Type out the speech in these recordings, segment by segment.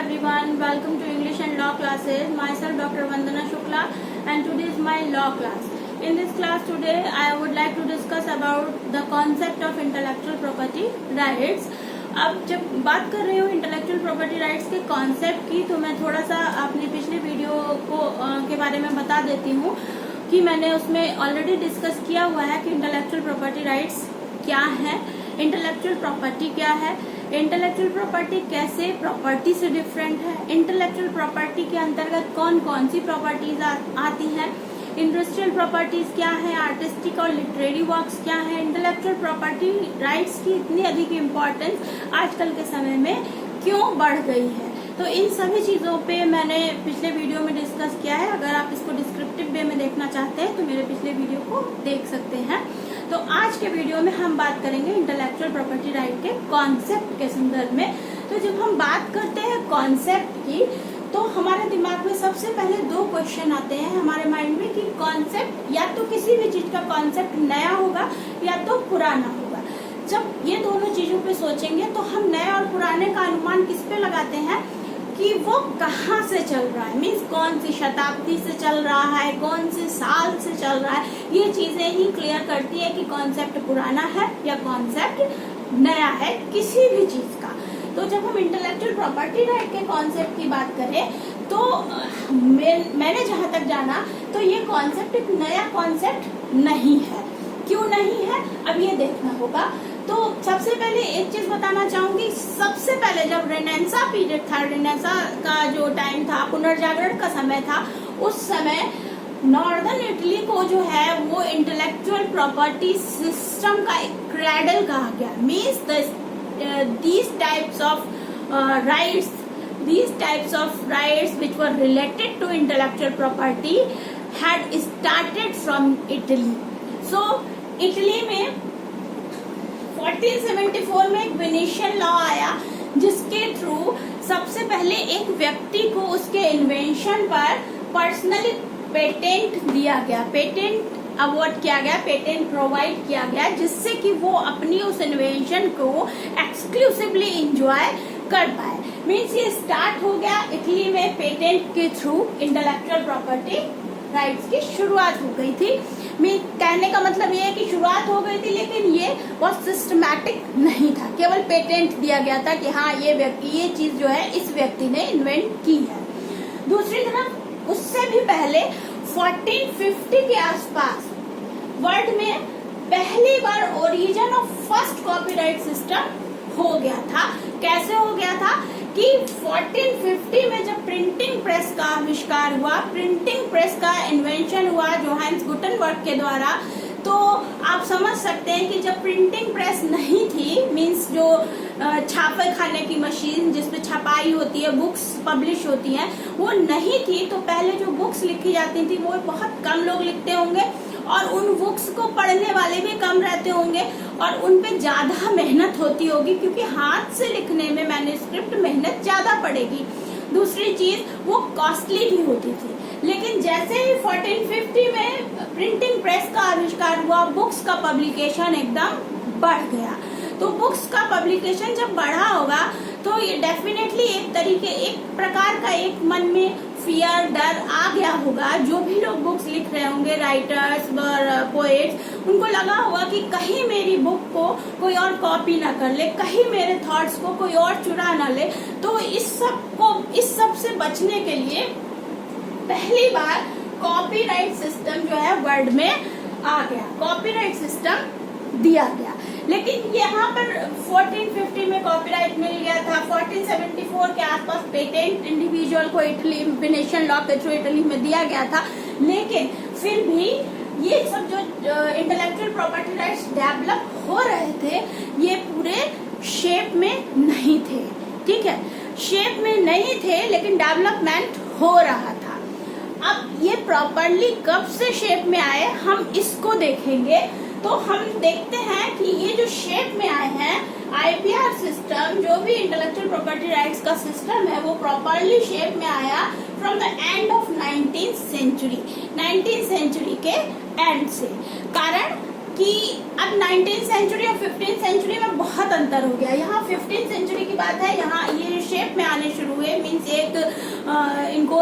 everyone, welcome to English and Law classes. Myself Dr. Vandana Shukla and today is my law class. In this class today I would like to discuss about the concept of intellectual property rights. अब जब बात कर रही हूँ intellectual property rights के concept की, तो मैं थोड़ा सा अपनी पिछले वीडियो के बारे में बता देती हूँ कि मैंने उसमें ऑलरेडी डिस्कस किया हुआ है कि इंटेलेक्चुअल प्रॉपर्टी राइट्स क्या है, इंटेलेक्चुअल प्रॉपर्टी क्या है, इंटेलेक्चुअल प्रॉपर्टी कैसे प्रॉपर्टी से डिफरेंट है, इंटेलेक्चुअल प्रॉपर्टी के अंतर्गत कौन कौन सी प्रॉपर्टीज आती हैं, इंडस्ट्रियल प्रॉपर्टीज क्या है, आर्टिस्टिक और लिटरेरी वर्क्स क्या है, इंटेलेक्चुअल प्रॉपर्टी राइट्स की इतनी अधिक इम्पोर्टेंस आजकल के समय में क्यों बढ़ गई है। तो इन सभी चीज़ों पे मैंने पिछले वीडियो में डिस्कस किया है। अगर आप इसको डिस्क्रिप्टिव वे में देखना चाहते हैं तो मेरे पिछले वीडियो को देख सकते हैं। तो आज के वीडियो में हम बात करेंगे इंटेलेक्चुअल प्रॉपर्टी राइट के कॉन्सेप्ट के संदर्भ में। तो जब हम बात करते हैं कॉन्सेप्ट की, तो हमारे दिमाग में सबसे पहले दो क्वेश्चन आते हैं हमारे माइंड में कि कॉन्सेप्ट या तो किसी भी चीज का कॉन्सेप्ट नया होगा या तो पुराना होगा। जब ये दोनों चीजों पे सोचेंगे तो हम नए और पुराने का अनुमान किस पे लगाते हैं कि वो कहाँ से चल रहा है, मीन्स कौन सी शताब्दी से चल रहा है, कौन से साल से चल रहा है। ये चीजें ही क्लियर करती है कि कॉन्सेप्ट पुराना है या कॉन्सेप्ट नया है किसी भी चीज का। तो जब हम इंटेलेक्चुअल प्रॉपर्टी राइट के कॉन्सेप्ट की बात करें तो मैंने जहां तक जाना तो ये कॉन्सेप्ट एक नया कॉन्सेप्ट नहीं है। क्यों नहीं है, अब ये देखना होगा। तो सबसे पहले एक चीज बताना चाहूंगी, सबसे पहले जब रेनेसां पीरियड था, रेनेसां का जो टाइम था, पुनर्जागरण का समय था, उस समय नॉर्दर्न इटली को जो है वो इंटेलेक्चुअल प्रॉपर्टी सिस्टम का एक क्रेडल कहा गया। Means these types of rights which were related to intellectual property had started from Italy. So Italy में 1474 में एक वेनेशियन लॉ आया जिसके थ्रू सबसे पहले एक व्यक्ति को उसके इन्वेंशन पर पर्सनली पेटेंट दिया गया, पेटेंट अवार्ड किया गया, पेटेंट प्रोवाइड किया गया, जिससे कि वो अपनी उस इन्वेंशन को एक्सक्लूसिवली एंजॉय कर पाए। मीन्स ये स्टार्ट हो गया इटली में पेटेंट के थ्रू इंटेलेक्चुअल प्रॉपर्टी राइट्स की शुरुआत हो गई थी। कहने का मतलब ये है कि शुरुआत हो गई थी, लेकिन ये बहुत सिस्टमैटिक नहीं था, केवल पेटेंट दिया गया था कि हाँ ये चीज जो है इस व्यक्ति ने इन्वेंट की है। दूसरी तरफ उससे भी पहले 1450 के आसपास वर्ल्ड में पहली बार origin of first copyright system हो गया था। कैसे हो गया था कि 1450 में जब प्रिंटिंग प्रेस का आविष्कार हुआ, प्रिंटिंग प्रेस का इन्वेंशन हुआ जोहान्स गुटेनबर्ग के द्वारा, तो आप समझ सकते हैं कि जब प्रिंटिंग प्रेस नहीं थी, मींस जो छापे खाने की मशीन जिसपे छपाई होती है, बुक्स पब्लिश होती हैं, वो नहीं थी, तो पहले जो बुक्स लिखी जाती थी वो बहुत कम लोग लिखते होंगे और उन बुक्स को पढ़ने वाले भी कम रहते होंगे और उन पे ज्यादा मेहनत होती होगी, क्योंकि हाथ से लिखने में मैन्युस्क्रिप्ट मेहनत ज्यादा पड़ेगी। दूसरी चीज वो कॉस्टली भी होती थी। लेकिन जैसे ही 1450 में प्रिंटिंग प्रेस का आविष्कार हुआ, बुक्स का पब्लिकेशन एकदम बढ़ गया। तो बुक्स का पब्लिकेशन जब बढ़ा होगा तो ये डेफिनेटली एक प्रकार का एक मन में फियर, डर आ गया होगा। जो भी लोग बुक्स लिख रहे होंगे, राइटर्स और पोएट्स, उनको लगा होगा कि कहीं मेरी बुक को कोई और कॉपी ना कर ले, कहीं मेरे थॉट्स को कोई और चुरा ना ले। तो इस सब से बचने के लिए पहली बार कॉपीराइट सिस्टम जो है वर्ल्ड में आ गया, कॉपीराइट सिस्टम दिया गया। लेकिन यहाँ पर 1450 में कॉपीराइट मिल गया था, 1474 के आसपास पेटेंट इंडिविजुअल को इटली वेनेशियन लॉ के थ्रू इटली में दिया गया था। लेकिन फिर भी ये सब जो इंटेलेक्चुअल प्रॉपर्टी राइट्स डेवलप हो रहे थे, ये पूरे शेप में नहीं थे। ठीक है, शेप में नहीं थे लेकिन डेवलपमेंट हो रहा था। अब ये प्रॉपरली कब से शेप में आए हम इसको देखेंगे। तो हम देखते हैं कि ये जो शेप में आए हैं, आईपीआर सिस्टम, जो भी इंटेलेक्चुअल प्रॉपर्टी राइट्स का सिस्टम है, वो प्रॉपरली शेप में आया from the end of 19th century, 19th century के एंड से। कारण कि अब 19th सेंचुरी और 15th सेंचुरी में बहुत अंतर हो गया। यहाँ 15th सेंचुरी की बात है, यहाँ ये शेप में आने शुरू हुए, मीन्स इनको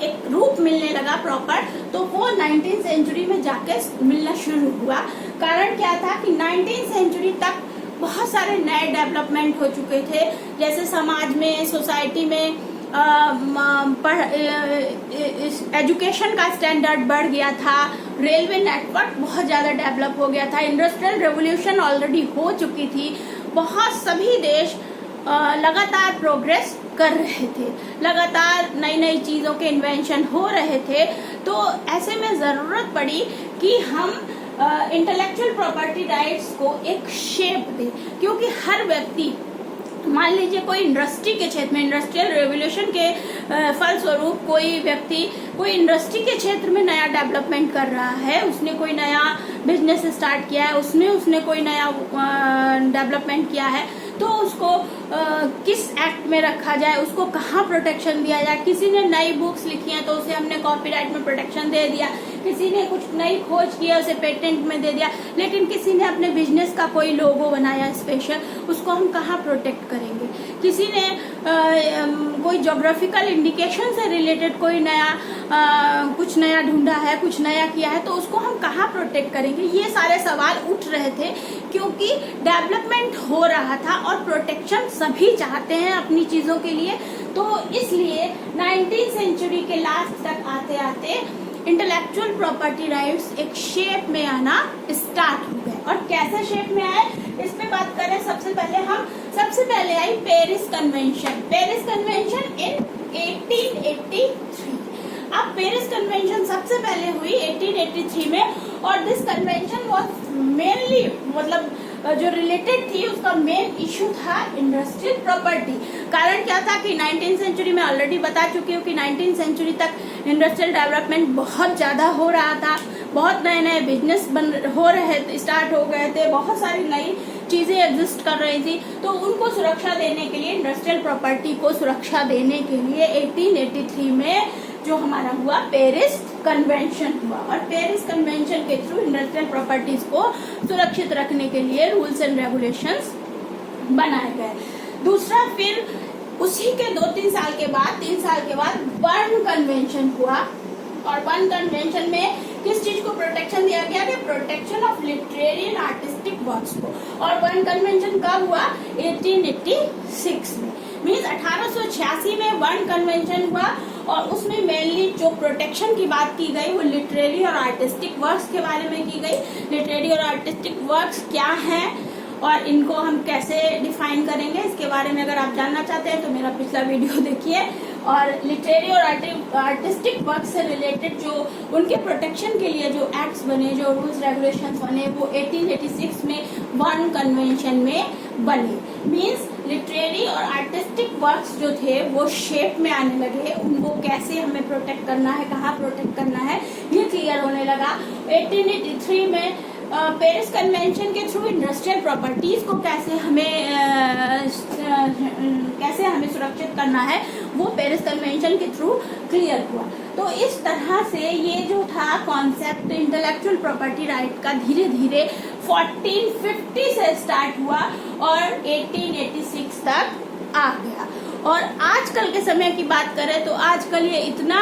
एक रूप मिलने लगा प्रॉपर, तो वो 19th सेंचुरी में जाके मिलना शुरू हुआ। कारण क्या था कि 19th सेंचुरी तक बहुत सारे नए डेवलपमेंट हो चुके थे, जैसे समाज में, सोसाइटी में एजुकेशन का स्टैंडर्ड बढ़ गया था, रेलवे नेटवर्क बहुत ज़्यादा डेवलप हो गया था, इंडस्ट्रियल रेवोल्यूशन ऑलरेडी हो चुकी थी, बहुत सभी देश लगातार प्रोग्रेस कर रहे थे, लगातार नई नई चीज़ों के इन्वेंशन हो रहे थे। तो ऐसे में ज़रूरत पड़ी कि हम इंटेलेक्चुअल प्रॉपर्टी राइट्स को एक शेप दें, क्योंकि हर व्यक्ति, मान लीजिए कोई इंडस्ट्री के क्षेत्र में, इंडस्ट्रियल रेवोल्यूशन के फलस्वरूप कोई व्यक्ति कोई इंडस्ट्री के क्षेत्र में नया डेवलपमेंट कर रहा है, उसने कोई नया बिजनेस स्टार्ट किया है, उसने कोई नया डेवलपमेंट किया है, तो उसको किस एक्ट में रखा जाए, उसको कहाँ प्रोटेक्शन दिया जाए। किसी ने नई बुक्स लिखी हैं तो उसे हमने कॉपीराइट में प्रोटेक्शन दे दिया, किसी ने कुछ नई खोज किया उसे पेटेंट में दे दिया, लेकिन किसी ने अपने बिजनेस का कोई लोगो बनाया स्पेशल, उसको हम कहाँ प्रोटेक्ट करेंगे। किसी ने कोई ज्योग्राफिकल इंडिकेशन से रिलेटेड कोई नया कुछ नया ढूंढा है, कुछ नया किया है, तो उसको हम कहाँ प्रोटेक्ट करेंगे। ये सारे सवाल उठ रहे थे, क्योंकि डेवलपमेंट हो रहा था और प्रोटेक्शन सभी चाहते हैं अपनी चीजों के लिए। तो इसलिए 19th सेंचुरी के लास्ट तक आते आते इंटेलेक्चुअल प्रॉपर्टी राइट्स एक शेप में आना स्टार्ट हो गए। और कैसे शेप में आए, इस पे बात करें, सबसे पहले आई Paris convention. Paris convention in 1883। अब पेरिस कन्वेंशन सबसे पहले हुई 1883 में, और दिस कन्वेंशन वाज मेनली, मतलब जो रिलेटेड थी, उसका मेन इशू था इंडस्ट्रियल प्रॉपर्टी। कारण क्या था कि 19th सेंचुरी में ऑलरेडी बता चुकी हूँ कि 19th सेंचुरी तक इंडस्ट्रियल डेवलपमेंट बहुत ज्यादा हो रहा था, बहुत नए नए बिजनेस स्टार्ट हो गए थे, बहुत सारी नई चीजें एग्जिस्ट कर रही थी। तो उनको सुरक्षा देने के लिए, इंडस्ट्रियल प्रॉपर्टी को सुरक्षा देने के लिए 1883 में जो हमारा हुआ पेरिस कन्वेंशन हुआ, और पेरिस कन्वेंशन के थ्रू इंडस्ट्रियल प्रॉपर्टीज को सुरक्षित रखने के लिए रूल्स एंड रेगुलेशंस बनाए गए। दूसरा, फिर उसी के 3 साल के बाद बर्न कन्वेंशन हुआ, और बर्न कन्वेंशन में किस चीज को प्रोटेक्शन दिया गया कि protection of literary and artistic works को। और बर्न कन्वेंशन कब हुआ, 1886 में, मीन्स 1886 में बर्न कन्वेंशन हुआ, और उसमें मेनली जो प्रोटेक्शन की बात की गई वो लिटरेरी और आर्टिस्टिक वर्क्स के बारे में की गई। लिटरेरी और आर्टिस्टिक वर्क्स क्या हैं और इनको हम कैसे डिफाइन करेंगे, इसके बारे में अगर आप जानना चाहते हैं तो मेरा पिछला वीडियो देखिए। और लिटरेरी और आर्टिस्टिक वर्क से रिलेटेड जो उनके प्रोटेक्शन के लिए जो एक्ट्स बने, जो रूल्स रेगुलेशंस बने, वो 1886 में बर्न कन्वेंशन में बने। मीन्स लिटरेरी और आर्टिस्टिक वर्क्स जो थे वो शेप में आने लगे, उनको कैसे हमें प्रोटेक्ट करना है, कहाँ प्रोटेक्ट करना है, ये क्लियर होने लगा। 1883 में पेरिस कन्वेंशन के थ्रू इंडस्ट्रियल प्रॉपर्टीज को कैसे हमें सुरक्षित करना है, वो पेरिस कन्वेंशन के थ्रू क्लियर हुआ। तो इस तरह से ये जो था कॉन्सेप्ट इंटेलेक्चुअल प्रॉपर्टी राइट का धीरे धीरे 1450 से स्टार्ट हुआ और 1886 तक आ गया। और आजकल के समय की बात करें तो आजकल ये इतना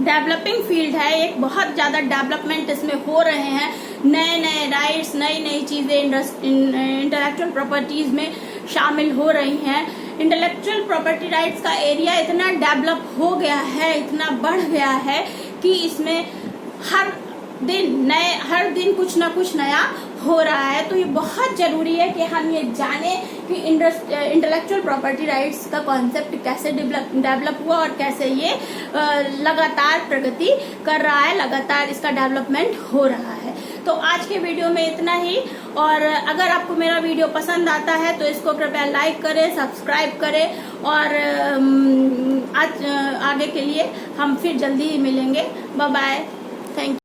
डेवलपिंग फील्ड है, एक बहुत ज्यादा डेवलपमेंट इसमें हो रहे हैं, नए नए राइट्स, नई नई चीजें इंटेलेक्चुअल प्रॉपर्टीज में शामिल हो रही हैं। इंटेलेक्चुअल प्रॉपर्टी राइट्स का एरिया इतना डेवलप हो गया है, इतना बढ़ गया है कि इसमें हर दिन कुछ ना कुछ नया हो रहा है। तो ये बहुत जरूरी है कि हम ये जाने कि इंटेलेक्चुअल प्रॉपर्टी राइट्स का कॉन्सेप्ट कैसे डेवलप हुआ और कैसे ये लगातार प्रगति कर रहा है, लगातार इसका डेवलपमेंट हो रहा है। तो आज के वीडियो में इतना ही, और अगर आपको मेरा वीडियो पसंद आता है तो इसको कृपया लाइक करें, सब्सक्राइब करें, और आज आगे के लिए हम फिर जल्दी ही मिलेंगे। Bye bye, thank you.